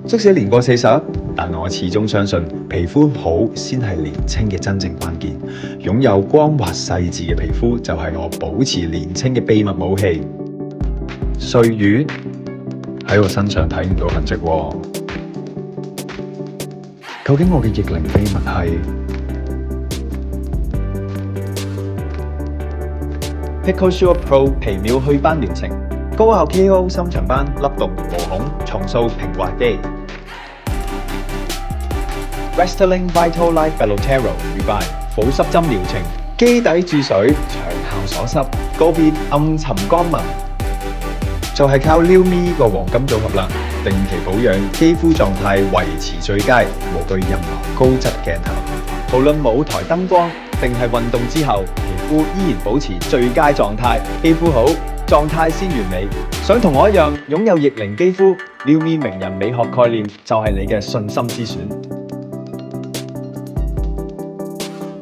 即使年過40，但我始終相信皮膚好先係年輕嘅真正關鍵。擁有光滑細緻嘅皮膚就係我保持年輕嘅秘密武器。歲月喺我身上睇唔到痕跡喎。究竟我嘅逆齡秘密係 PicoSure Pro 皮秒祛斑療程，高效 KO 深長斑、凹洞、毛孔，重塑平滑肌。Restylane Vital-Life Belotero Revive 保濕針療程，基底注水，長效鎖濕，告別暗沉光紋。就係靠 Liumi 個黃金組合啦，定期保養，肌膚狀態維持最佳，無懼任何高質鏡頭。無論舞台燈光定係運動之後，皮膚依然保持最佳狀態。肌膚好，狀態先完美。想同我一樣擁有逆齡肌膚，Liumi 名人美學概念就係你嘅信心之選。